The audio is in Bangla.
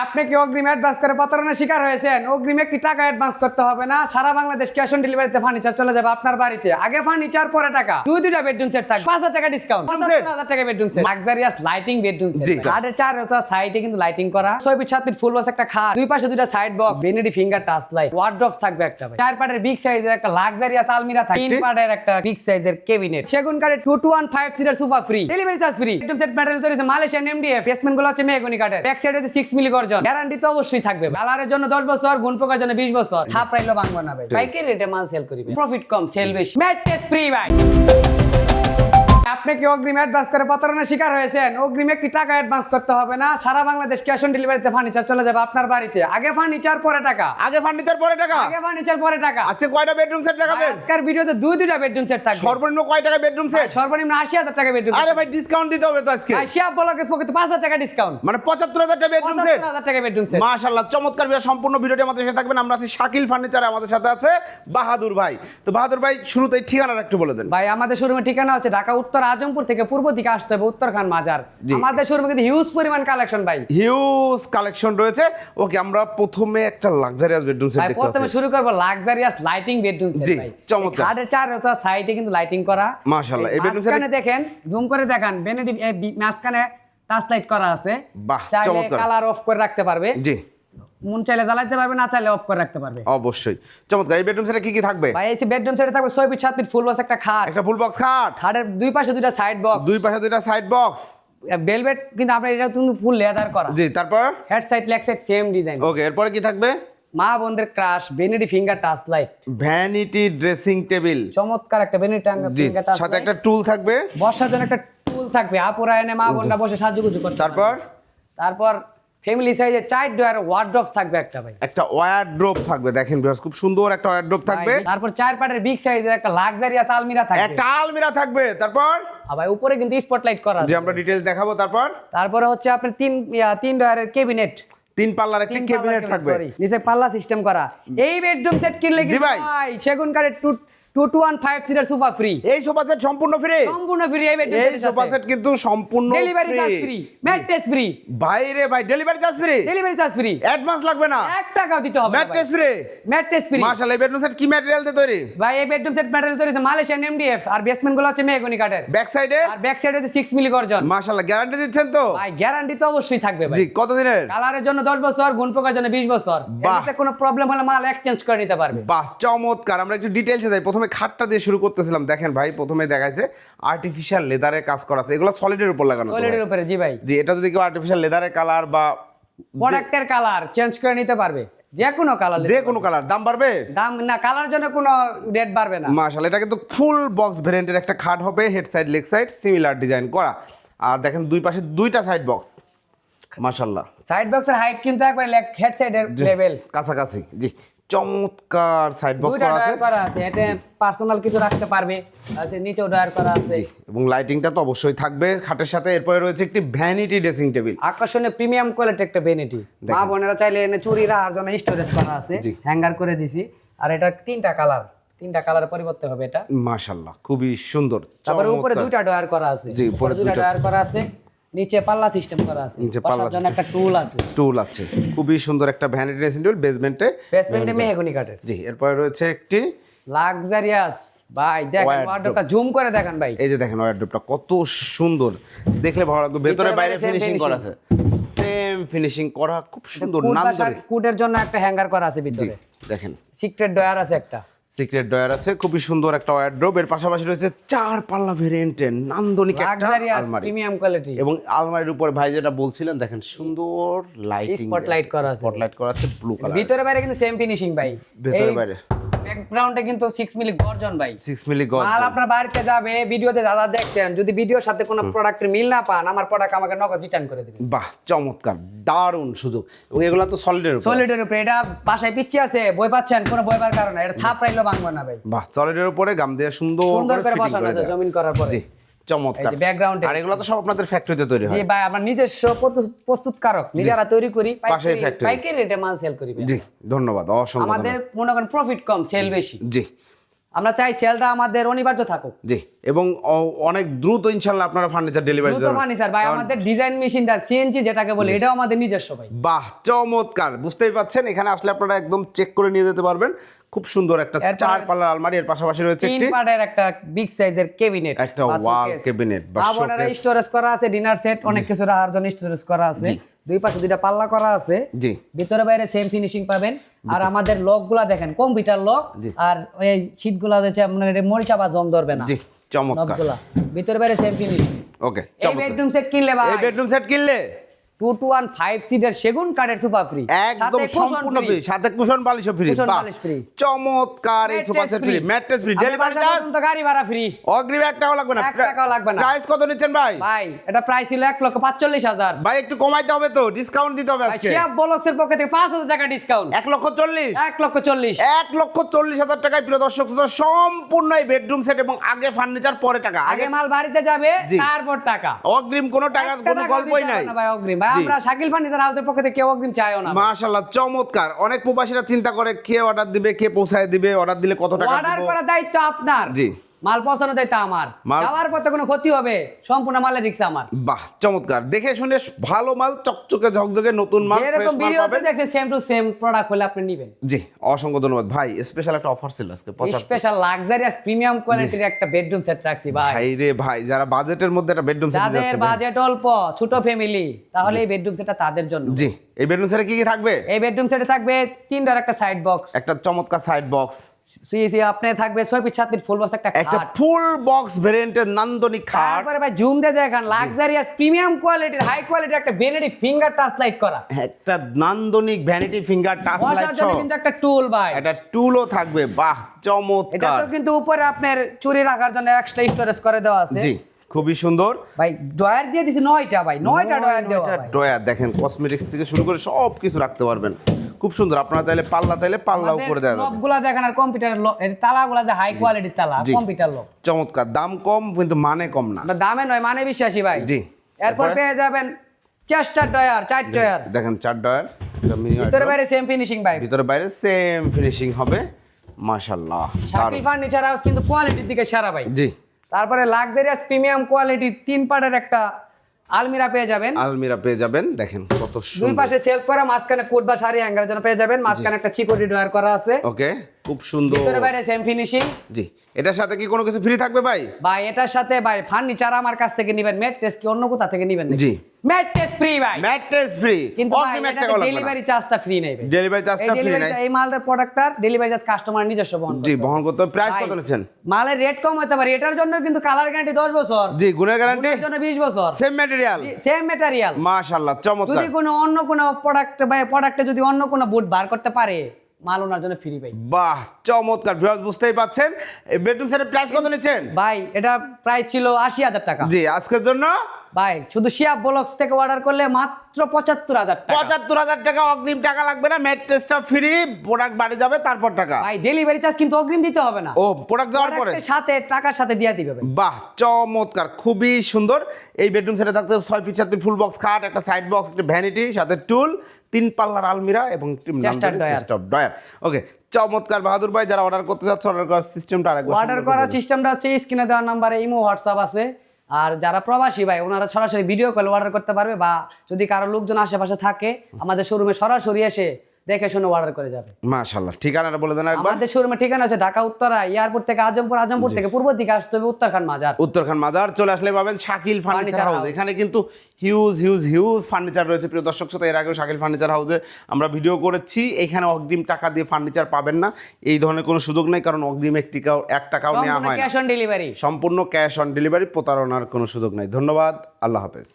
আপনি কি অগ্রিম অ্যাডভান্স করে প্রতারণার শিকার হয়েছেন? অগ্রিম একটি টাকা অ্যাডভান্স করতে হবে না, সারা বাংলাদেশ ক্যাশ অন ডেলিভারিতে ফার্নিচার চলে যাবে আপনার বাড়িতে। আগে ফার্নিচার পরে টাকা। দুইটা বেডরুম সেট থাকবে, 5000 টাকা ডিসকাউন্ট, 5000 টাকা bedroom set, luxurious lighting bedroom set. খাটের চার সাইডে কিন্তু লাইটিং করা, 6 ফিট 7 ফিট ফুল বক্স একটা খাট, দুই পাশে দুইটা side box, vanity finger touch light, wardrobe থাকবে একটা ভাই, 4 পাটের বিগ সাইজের একটা লাক্সারিয়াস আলমিরা থাকবে, 3 পাটের একটা বিগ সাইজের ক্যাবিনেট, সেগুন কাঠের 2115 seater sofa free, delivery charge free. Bedroom set material তৈরি হচ্ছে মালয়েশিয়ান এমডিএফ, বেসমেন্ট গুলো হচ্ছে মেহগনি কাঠের, ব্যাক সাইডে 6 মিলি গর্জন, গ্যারান্টি তো অবশ্যই থাকবে। কালারের জন্য 10 বছর, গুণ পোকার জন্য 20 বছর, হাফ রাইলো ভাঙবো না ভাই। পাইকারি রেটে মাল সেল করিবে, প্রফিট কম, সেল বেশি, ম্যাট্রেস ফ্রি ভাই। আপনি কি অগ্রিম অ্যাডভান্স করে প্রতারণার শিকার হয়েছেন? অগ্রিম একটি টাকা অ্যাডভান্স করতে হবে না, সারা বাংলাদেশ ক্যাশ অন ডেলিভারিতে ফার্নিচার চলে যাবে আপনার বাড়িতে। আগে ফার্নিচার পরে টাকা, আগে ফার্নিচার পরে টাকা। আগে ফার্নিচার পরে টাকা। আচ্ছা, কয়টা বেডরুম সেট দেখাবেন? আজকের ভিডিওতে দুইটা বেডরুম সেট থাকবে। সর্বনিম্ন কয় টাকা বেডরুম সেট? সর্বনিম্ন 80000 টাকা বেডরুম। আরে ভাই, ডিসকাউন্ট দিতে হবে তো আজকে। শিয়া ব্লকের পকেটে 5000 টাকা ডিসকাউন্ট, মানে 75000 টাকা বেডরুম সেট। 75000 টাকা বেডরুম সেট। মাশাআল্লাহ, চমৎকার ভিডিও। সম্পূর্ণ ভিডিওটি আমাদের সাথে থাকবেন। আমরা আছি শাকিল ফার্নিচারে, আমাদের সাথে আছে বাহাদুর ভাই। তো বাহাদুর ভাই, শুরুতেই ঠিকানাটা একটু বলে দেন। ভাই, আমাদের শোরুমের ঠিকানা হচ্ছে ঢাকা উত্তর আজমপুর থেকে পূর্ব দিকে আসতে হবে উত্তরখান মাজার। আমাদের শোরুমে কিন্তু হিউজ পরিমাণ কালেকশন ভাই, হিউজ কালেকশন রয়েছে। ওকে, আমরা প্রথমে একটা লাক্সারিয়াস বেডরুম সেট দেখতে প্রথমে পাচ্ছি। শুরু করব লাক্সারিয়াস লাইটিং বেডরুম সেট জি, ভাই। চমৎকার। খাটের চার সাইডে কিন্তু লাইটিং করা। মাশাআল্লাহ, এই বেডরুম সেট দেখেন, জুম করে দেখান, ভ্যানিটি মাঝখানে টাচ লাইট করা আছে। বাহ, চাইলে চমৎকার। কালার অফ করে রাখতে পারবে। জি, মন চাইলে জ্বালাতে পারবে, না চাইলে অফ করে রাখতে পারবে। অবশ্যই চমৎকার। এই বেডরুম সেটে কি কি থাকবে? ভাই, এই বেডরুম সেটে থাকবে 6 ফিট 7 ফিট ফুল বক্স একটা খাট, একটা ফুল বক্স খাট, খাটের দুই পাশে দুইটা সাইড বক্স, দুই পাশে দুইটা সাইড বক্স, ভেলভেট কিন্তু আপনার এটা কিন্তু ফুল লেদার করা। জি। তারপর head side leg side same design. Okay, এরপরে কি থাকবে? মা বোনদের crush vanity finger touch light, vanity dressing table, চমৎকার একটা ভ্যানিটি জি, ফিঙ্গার টাচ সাথে লাইট, একটা টুল থাকবে, বসার জন্য একটা টুল থাকবে, আপুরা এনে মা বোনরা বসে সাজুগুজু করতে তারপর পারবে। তারপর ফ্যামিলি সাইজের 4 ডয়ার ওয়ার্ড্রপ থাকবে একটা ভাই, একটা ওয়ারড্রোব থাকবে। দেখেন ভিউয়ার্স, খুব সুন্দর একটা ওয়ারড্রোব থাকবে। তারপর 4 পাটের বিগ সাইজের একটা লাক্সারিয়াস আলমিরা থাকবে, একটা আলমিরা থাকবে। তারপর ভাই উপরে কিন্তু স্পটলাইট করা আছে। যে আমরা ডিটেইলস দেখাবো। তারপরে হচ্ছে আপনার তিন ডয়ারের ক্যাবিনেট, 3 পাল্লার একটা ক্যাবিনেট থাকবে, নিচে পাল্লা সিস্টেম করা। এই বেডরুম সেট কিনলে জি কিন্তু ভাই, ভাই সেগুন কাঠের 2115 সিটার সোফা ফ্রি, এই সোফা সেট সম্পূর্ণ ফ্রি। সম্পূর্ণ ফ্রি। এই বেডরুম এই সোফা সেট কিন্তু সম্পূর্ণ delivery charge free, mattress free. বাইরে ভাই, delivery charge free, delivery charge free, advance লাগবে না, 1 টাকাও দিতে হবে না। Mattress free, mattress free. মাশাআল্লাহ। এই বেডরুম সেট কি ম্যাটেরিয়াল দিয়ে তৈরি? ভাই, এই বেডরুম সেট ম্যাটেরিয়াল তৈরি হচ্ছে মালয়েশিয়ান এমডিএফ, আর বেসমেন্ট গুলো হচ্ছে মেহগনি কাঠের, ব্যাক সাইডে আর ব্যাক সাইডে 6 মিলি গর্জন। মাশাআল্লাহ, গ্যারান্টি দিচ্ছেন তো? ভাই, গ্যারান্টি তো অবশ্যই থাকবে ভাই। জি, কত দিনের? কালারের জন্য 10 বছর, গুণ পোকার জন্য 20 বছর। বাহ। এতে কোনো প্রবলেম হলে মাল এক্সচেঞ্জ করে নিতে পারবে। বাহ, চমৎকার। আমরা একটু ডিটেইলসে যাই। প্রথমে খাটটা দিয়ে শুরু করতেছিলাম। দেখেন ভাই, প্রথমে দেখাইছে আর্টিফিশিয়াল লেদারের কাজ করা আছে। এগুলো সলিডের উপর লাগানো তো সলিডের ভাই? উপরে, জি ভাই। জি, এটা যদি কেউ আর্টিফিশিয়াল লেদারের কালার বা প্রোডাক্টের কালার চেঞ্জ করে নিতে পারবে, যে কোনো কালার, যে কোনো কালার, দাম বাড়বে? দাম না, কালার জন্য কোনো রেট বাড়বে না। মাশাআল্লাহ, এটা কিন্তু ফুল বক্স ভেরিয়েন্টের একটা খাট হবে, head side leg side similar design করা। আর দেখেন দুই পাশে দুইটা সাইড বক্স, মাশাআল্লাহ। সাইড বক্সের হাইট কিন্তু একবারে হেড সাইডের লেভেল কাছাকাছি। জি, চমৎকার সাইড বক্স দুইটা করা আছে, ড্রয়ার করা আছে, এটা পার্সোনাল কিছু রাখতে পারবে। আছে নিচেও ড্রয়ার করা আছে, এবং লাইটিংটা তো অবশ্যই থাকবে খাটের সাথে। এরপরে রয়েছে একটি ভ্যানিটি ড্রেসিং টেবিল, আকর্ষণীয় প্রিমিয়াম কোয়ালিটি একটা ভ্যানিটি। মা বোনেরা চাইলে এনে চুরি রাখার জন্য স্টোরেজ করা আছে, জি। হ্যাঙ্গার করে দিছি। আর এটা তিনটা কালার পরিবর্তে হবে এটা। মাশাআল্লাহ, খুবই সুন্দর। তারপরে উপরে চমৎকার। দুইটা ড্রয়ার করা আছে, জি, উপরে দুইটা ড্রয়ার করা আছে, নিচে পাল্লা সিস্টেম করা আছে, নিচে বসার পাল্লা জন্য একটা টুল আছে, টুল আছে। খুবই সুন্দর একটা ভ্যানিটি ড্রেসিং টেবিল, বেসমেন্টে। বেসমেন্টে মেহগনি কাঠের। জি, এরপরে রয়েছে একটি লাক্সারিয়াস ভাই, দেখেন Wardrobe। ওয়ার্ডরোবটা জুম করে দেখেন ভাই। এই যে দেখেন ওয়ারড্রোবটা কত সুন্দর, দেখলে ভালো লাগবে। ভেতরে বাইরে same ফিনিশিং করা finishing। আছে, সেম ফিনিশিং করা, খুব সুন্দর। নাম ধরে কুটের জন্য একটা হ্যাঙ্গার করা আছে জি, ভিতরে, দেখেন সিক্রেট ড্রয়ার আছে একটা, সিক্রেট ডয়ার আছে, খুবই সুন্দর একটা ওয়ারড্রোব। এর পাশাপাশি রয়েছে 4 পাল্লা ভেরিয়েন্টের নান্দনিক একটা লাক্সারিয়াস আলমারি, প্রিমিয়াম কোয়ালিটি, এবং আলমারির উপরে ভাই যেটা বলছিলেন, দেখেন সুন্দর লাইটিং, স্পটলাইট করা আছে, স্পটলাইট করা আছে ব্লু কালার। ভিতরে বাইরে কিন্তু সেম ফিনিশিং ভাই। ভেতরে বাইরে ব্যাকগ্রাউন্ডে কিন্তু 6 মিলি গর্জন ভাই। 6 মিলি গজ। মাল আপনার বাড়িতে যাবে, ভিডিওতে যারা দেখছেন, যদি ভিডিওর সাথে কোনো প্রোডাক্টের মিল না পান, আমার প্রোডাক্ট আমাকে নগদ রিটার্ন করে দিবেন। বাহ, চমৎকার, দারুণ সুযোগ। এবং এগুলো তো সলিডের উপর। সলিডের উপরে, এটা বাসায় পিচ্ছি আছে, বই পাচ্ছেন, কোনো বই পাওয়ার কারণে এটা থাপ রাইলো ভাঙবে না ভাই। বাহ, সলিডের উপরে গাম দিয়ে সুন্দর সুন্দর করে ফিটিং বসানো করে আছে দেয়া। জমিন করার পরে। জি, চমৎকার। এই যে ব্যাকগ্রাউন্ডে, আর এগুলো তো সব আপনাদের ফ্যাক্টরিতে তৈরি জি হয়? ভাই, আমরা নিজস্ব প্রস্তুতকারক, নিজেরা তৈরি করি, পাশেই factory। পাইকারি রেটে মাল সেল করি ভাই। জি, ধন্যবাদ, অসংখ্য আমাদের মনে করেন প্রফিট কম, সেল বেশি। জি। আমরা চাই সেলটা আমাদের অনিবার্য থাকুক। জি, এবং অনেক দ্রুত ইনশাআল্লাহ আপনারা ফার্নিচার ডেলিভারি দ্রুত ফার্নিচার ভাই, আমাদের ডিজাইন মেশিনটা সিএনজি যেটাকে বলে, এটাও আমাদের নিজস্ব ভাই। বাহ, চমৎকার। বুঝতেই পাচ্ছেন, এখানে আসলে আপনারা একদম চেক করে নিয়ে যেতে পারবেন। খুব সুন্দর একটা 4 পাল্লার আলমারি, এর পাশাপাশি রয়েছে 3 একটি পার্টের একটা বিগ সাইজের ক্যাবিনেট, একটা ওয়াল ক্যাবিনেট বা শোকেস, স্টোরেজ করা আছে, ডিনার সেট, অনেক কিছু রাখার জন্য স্টোরেজ করা আছে। দুই পাশে দুইটা পাল্লা করা আছে। জি, ভিতরে বাইরে সেম ফিনিশিং পাবেন। আর আমাদের লকগুলা দেখেন, কম্পিউটার লক, আর এই শীটগুলা হচ্ছে আপনার মরিচা বা জং ধরবে না। জি, চমৎকার। লকগুলা ভিতরে বাইরে সেম ফিনিশিং। ওকে, এই বেডরুম সেট কিনলে ভাই, এই বেডরুম সেট কিনলে 215 সিটের সেগুন কাঠের সোফা ফ্রি, একদম সম্পূর্ণ ফ্রি, সাথে কুশন বালিশ ফ্রি। কুশন বাহ, বালিশ ফ্রি, চমৎকার। এই sofa set free, mattress free, delivery charge, গাড়ি ভাড়া ফ্রি, অগ্রিম 1 টাকাও লাগবে না। 1 টাকাও লাগবে না। প্রাইস কত নিচ্ছেন ভাই? ভাই এটা প্রাইস ছিল 1,45,000। ভাই একটু কমাইতে হবে তো, ডিসকাউন্ট দিতে হবে আজকে। শিয়াব বলক্সের পক্ষ থেকে 5,000 টাকা ডিসকাউন্ট। 1,40,000 1,40,000 1,40,000 টাকায় প্রিয় দর্শক শ্রোতা সম্পূর্ণ এই বেডরুম সেট, এবং আগে ফার্নিচার পরে টাকা। আগে মাল বাড়িতে যাবে, জি। তারপর টাকা। অগ্রিম কোনো টাকা, কোনো গল্পই নাই ভাই অগ্রিম ভাই, জি। আমরা শাকিল ফার্নিচার হাউসের পক্ষ থেকে কেউ অগ্রিম চাইও না। মাশাআল্লাহ, চমৎকার। অনেক প্রবাসীরা চিন্তা করে কে অর্ডার দিবে, কে পৌঁছায় দিবে, অর্ডার দিলে কত টাকা অর্ডার দিব। করার দায়িত্ব আপনার, জি। মাল পৌঁছানোর দায়িত্ব আমার। যাওয়ার পথে কোনো ক্ষতি হবে, সম্পূর্ণ মালের রিস্ক আমার। বাহ, চমৎকার। দেখে শুনে ভালো মাল, চকচকে ঝকঝকে নতুন মাল, ফ্রেশ যেরকম মাল ভিডিওতে পাবেন। দেখে সেম টু সেম প্রোডাক্ট হলে আপনি নেবেন। জি, অসংখ্য ধন্যবাদ ভাই। স্পেশাল একটা অফার ছিল আজকে 75। স্পেশাল লাক্সারিয়াস প্রিমিয়াম কোয়ালিটির একটা বেডরুম সেট রাখছি ভাই। ভাই রে ভাই, যারা বাজেটের মধ্যে একটা বেডরুম সেট যাদের যাচ্ছে, বাজেট অল্প, ছোট ফ্যামিলি, তাহলে এই বেডরুম সেটটা তাদের জন্য। জি, এই বেডরুম সেটে কি কি থাকবে? এই বেডরুম সেটে থাকবে 3টার একটা সাইড বক্স, একটা চমৎকার সাইড বক্স, সুইসি আপনি থাকবে 6 ফিট 7 ফিট ফুল বক্স একটা একটা খাট। ফুল বক্স ভেরিয়েন্টের নান্দনিক খাট। তারপরে ভাই জুম দিয়ে দেখেন, লাক্সারিয়াস প্রিমিয়াম কোয়ালিটির হাই কোয়ালিটির একটা ভ্যানিটি ফিঙ্গার টাচ লাইট করা, একটা নান্দনিক ভ্যানিটি ফিঙ্গার টাচ বসার লাইট জন্য সহ কিন্তু একটা টুল ভাই। একটা টুলও থাকবে। বাহ, এটা চমৎকার। তো কিন্তু উপরে আপনার চুরি রাখার জন্য এক্সট্রা স্টোরেজ করে দেওয়া আছে। জি, খুবই সুন্দর। ভাই ড্রয়ার দিয়ে দিছি 9টা ভাই, 9টা ড্রয়ার দেওয়া ভাই। ড্রয়ার দেখেন, কসমেটিক্স থেকে শুরু করে সব কিছু রাখতে পারবেন। খুব সুন্দর। আপনারা চাইলে পাল্লা চাইলে পাল্লাও করে দেওয়া যাবে। সবগুলা দেখেন, আর কম্পিউটারের এর তালাগুলা যে হাই কোয়ালিটির তালা, জি। Computer lock. চমৎকার। দাম কম কিন্তু মানে কম না। দামে নয়, মানে বিশ্বাসী ভাই। জি। এরপর পেয়ে যাবেন চেস্টার ড্রয়ার, 4 ড্রয়ার, দেখেন 4 ড্রয়ার, এটা মিনি ভিতরে বাইরে সেম ফিনিশিং ভাই। ভিতরে বাইরে সেম ফিনিশিং হবে। মাশাআল্লাহ। শাকিল ফার্নিচার হাউস কিন্তু কোয়ালিটির দিকে সেরা ভাই। জি। তারপরে লাক্সারিয়াস প্রিমিয়াম কোয়ালিটির 3 পার্টের একটা আলমিরা পেয়ে যাবেন। আলমিরা পেয়ে যাবেন, দেখেন কত দুই সুন্দর। পাশে সেলফ করা, মাঝখানে কোট বা শাড়ি হ্যাঙ্গারের জন্য পেয়ে যাবেন। মাঝখানে একটা চিকোটি ড্রয়ার করা আছে। ওকে, খুব সুন্দর। ভিতরে বাইরে সেম ফিনিশিং। জি, এটার সাথে কি কোনো কিছু ফ্রি থাকবে ভাই? ভাই এটার সাথে ভাই ফার্নিচার আমার কাছ থেকে নেবেন, ম্যাট্রেস কি অন্য কোথা থেকে নেবেন নাকি? জি। ম্যাট্রেস ফ্রি ভাই, ম্যাট্রেস ফ্রি, কিন্তু ভাই অগ্রিম 1 এটা টাকা লাগবে না। ডেলিভারি চার্জটা ফ্রি নেই ভাই। ডেলিভারি চার্জটা ফ্রি নাই। এই মালটার প্রোডাক্টটার ডেলিভারি চার্জ কাস্টমার নিজস্ব বহন করতে জি, হবে। বহন করতে হবে। প্রাইস ভাই, কত নিচ্ছেন? মালের রেট কম হতে পারে, এটার জন্য কিন্তু কালার গ্যারান্টি 10 বছর, জি, গুণের গ্যারান্টি এটার জন্য 20 বছর, সেম ম্যাটেরিয়াল, সেম ম্যাটেরিয়াল। মাশাআল্লাহ, চমৎকার। যদি কোনো অন্য কোনো প্রোডাক্টে যদি অন্য কোনো বুট বার করতে পারে, মাল ওনার জন্য ফ্রি ভাই। বাহ, চমৎকার। ভিউয়ার্স বুঝতেই পাচ্ছেন, এই বেডরুম সেটের প্রাইস কত নিচ্ছেন? ভাই এটা প্রাইস ছিল 80,000 টাকা। জি, আজকের জন্য ভাই শুধু শিয়া ব্লগস থেকে অর্ডার করলে মাত্র 75,000 টাকা। 75,000 টাকা, অগ্রিম টাকা লাগবে না। ম্যাট্রেসটা ফ্রি, প্রোডাক্ট বাড়ি যাবে তারপর টাকা। ভাই ডেলিভারি চার্জ কিন্তু অগ্রিম দিতে হবে না, ও প্রোডাক্ট যাওয়ার পরে প্রোডাক্টের সাথে টাকার সাথে দিয়ে দিবে ভাই। বাহ, চমৎকার, খুবই সুন্দর। এই বেডরুম সেটে থাকতে 6 ফিট 7 ফিট ফুল বক্স খাট, একটা সাইড বক্স, একটা ভ্যানিটি, সাথে টুল, 3 পাল্লার আলমিরা এবং চেস্ট অফ ড্রয়ার। ওকে, চমৎকার। বাহাদুর ভাই, যারা অর্ডার করতে চাচ্ছে, অর্ডার করার সিস্টেমটা আরেকবার অর্ডার করার সিস্টেমটা হচ্ছে স্ক্রিনে দেওয়া নাম্বারে ইমো হোয়াটসঅ্যাপ আছে। আর যারা প্রবাসী ভাই, ওনারা সরাসরি ভিডিও কল অর্ডার করতে পারবে, বা যদি কারো লোকজন আশেপাশে থাকে, আমাদের শোরুমে সরাসরি এসে দেখে শুনে অর্ডার করে যাবে। মাশাআল্লাহ। ঠিকানাটা বলে দেন একবার। আমাদের শোরুমের ঠিকানা হচ্ছে ঢাকা উত্তরা, এয়ারপোর্ট থেকে আজমপুর, আজমপুর থেকে পূর্ব দিকে আসতে হবে উত্তরখান মাজার। উত্তরখান মাজার চলে আসলে পাবেন শাকিল ফার্নিচার হাউস। এখানে কিন্তু হিউজ ফার্নিচার রয়েছে। প্রিয় দর্শক শ্রোতা, এর আগেও শাকিল ফার্নিচার হাউসে আমরা ভিডিও করেছি। এখানে অগ্রিম টাকা দিয়ে ফার্নিচার পাবেন না, এই ধরনের কোনো সুযোগ নেই, কারণ অগ্রিম 1 টাকাও নেওয়া হয় না। ক্যাশ অন ডেলিভারি, সম্পূর্ণ ক্যাশ অন ডেলিভারি, প্রতারণার কোনো সুযোগ নাই। ধন্যবাদ, আল্লাহ হাফেজ।